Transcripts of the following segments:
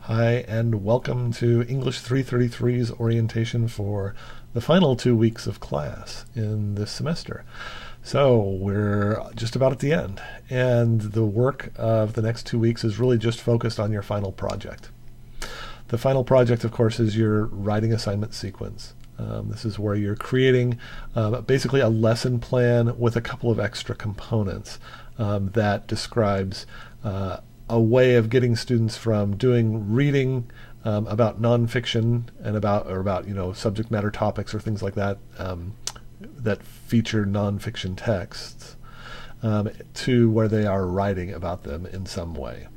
Hi, and welcome to English 333's orientation for the final 2 weeks of class in this semester. So we're just about at the end, and the work of the next 2 weeks is really just focused on your final project. The final project, of course, is your writing assignment sequence. This is where you're creating basically a lesson plan with a couple of extra components that describes a way of getting students from doing reading about nonfiction and about subject matter topics or things like that that feature nonfiction texts to where they are writing about them in some way.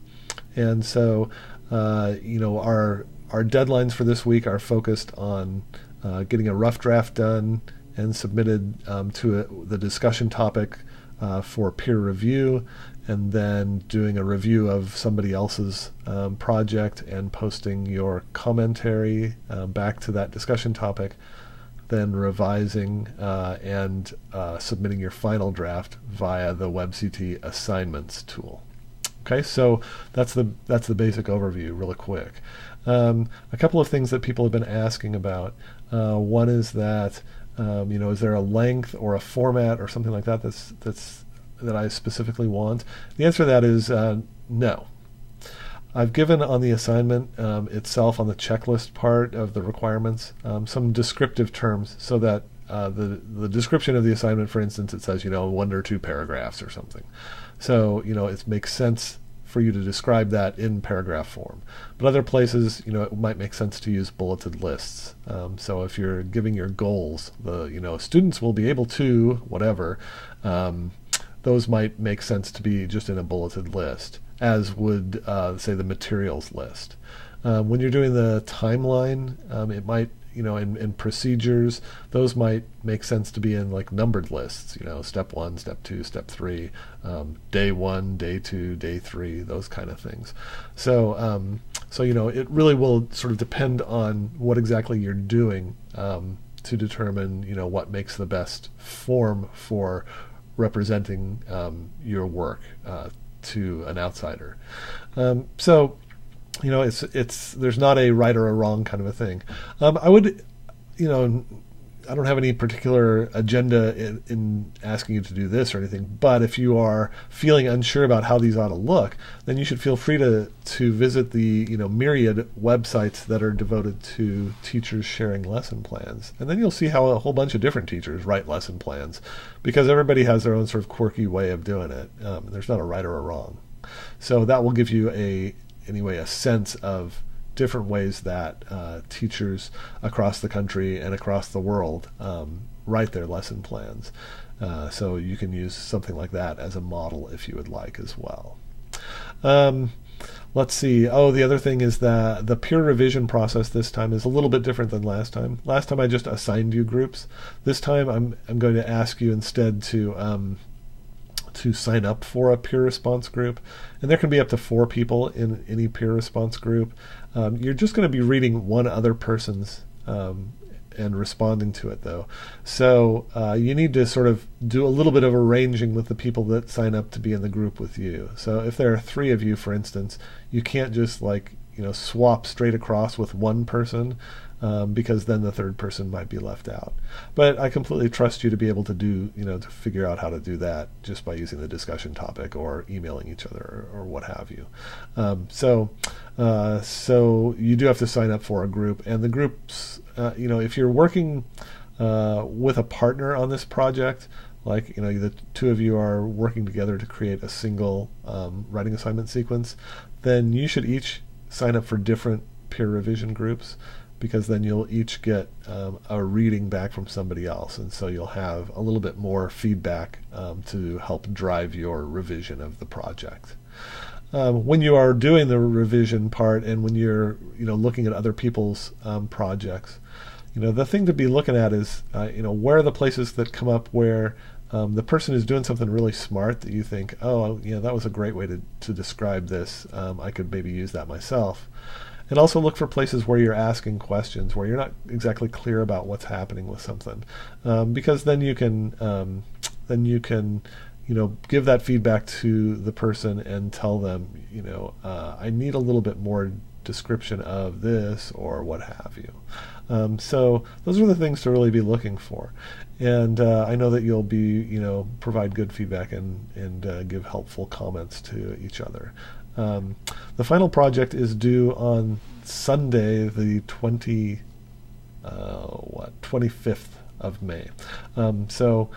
And so our deadlines for this week are focused on getting a rough draft done and submitted to the discussion topic for peer review, and then doing a review of somebody else's project and posting your commentary back to that discussion topic, then revising and submitting your final draft via the WebCT assignments tool. Okay, so that's the basic overview, really quick. A couple of things that people have been asking about. One is that is there a length or a format or something like that that I specifically want? The answer to that is no. I've given on the assignment itself, on the checklist part of the requirements, some descriptive terms so that the description of the assignment, for instance, it says 1 or 2 paragraphs or something. So it makes sense for you to describe that in paragraph form. But other places, it might make sense to use bulleted lists. So if you're giving your goals, students will be able to whatever, those might make sense to be just in a bulleted list, as would, say, the materials list. When you're doing the timeline, it might, in procedures, those might make sense to be in like numbered lists, step 1, step 2, step 3, day 1, day 2, day 3, those kind of things. So, it really will sort of depend on what exactly you're doing to determine, what makes the best form for representing your work to an outsider. There's not a right or a wrong kind of a thing. I don't have any particular agenda in asking you to do this or anything, but if you are feeling unsure about how these ought to look, then you should feel free to visit the myriad websites that are devoted to teachers sharing lesson plans. And then you'll see how a whole bunch of different teachers write lesson plans, because everybody has their own sort of quirky way of doing it. There's not a right or a wrong. So that will give you a sense of different ways that teachers across the country and across the world write their lesson plans. So you can use something like that as a model if you would like as well. Let's see. The other thing is that the peer revision process this time is a little bit different than last time. Last time I just assigned you groups. This time I'm going to ask you instead to sign up for a peer response group, and there can be up to 4 people in any peer response group. You're just going to be reading one other person's and responding to it, though. So you need to sort of do a little bit of arranging with the people that sign up to be in the group with you. So if there are 3 of you, for instance, you can't just swap straight across with one person, because then the third person might be left out. But I completely trust you to be able to to figure out how to do that just by using the discussion topic or emailing each other or what have you. So you do have to sign up for a group, and the groups, if you're working with a partner on this project, the 2 of you are working together to create a single writing assignment sequence, then you should each sign up for different peer revision groups, because then you'll each get a reading back from somebody else, and so you'll have a little bit more feedback to help drive your revision of the project. When you are doing the revision part, and when you're looking at other people's projects, the thing to be looking at is where are the places that come up where the person is doing something really smart that you think, that was a great way to describe this. I could maybe use that myself. And also look for places where you're asking questions, where you're not exactly clear about what's happening with something, because then you can give that feedback to the person and tell them, I need a little bit more description of this or what have you. So those are the things to really be looking for. And I know that you'll be, provide good feedback and give helpful comments to each other. The final project is due on Sunday, the 25th of May. So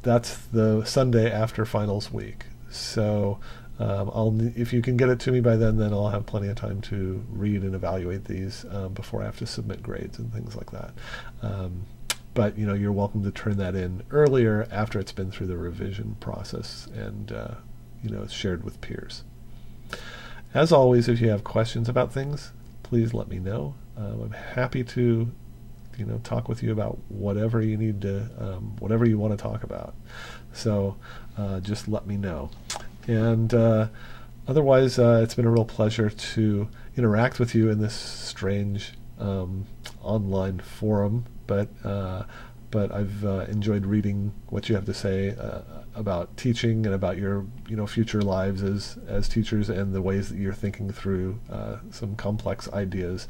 that's the Sunday after finals week. So if you can get it to me by then I'll have plenty of time to read and evaluate these before I have to submit grades and things like that. But you're welcome to turn that in earlier after it's been through the revision process and it's shared with peers. As always, if you have questions about things, please let me know. I'm happy to talk with you about whatever you need to, whatever you want to talk about. So just let me know. And otherwise, it's been a real pleasure to interact with you in this strange online forum. But I've enjoyed reading what you have to say about teaching and about your future lives as teachers and the ways that you're thinking through some complex ideas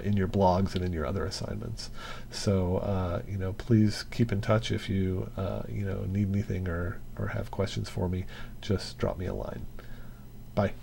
in your blogs and in your other assignments. So please keep in touch if you need anything or have questions for me. Just drop me a line. Bye.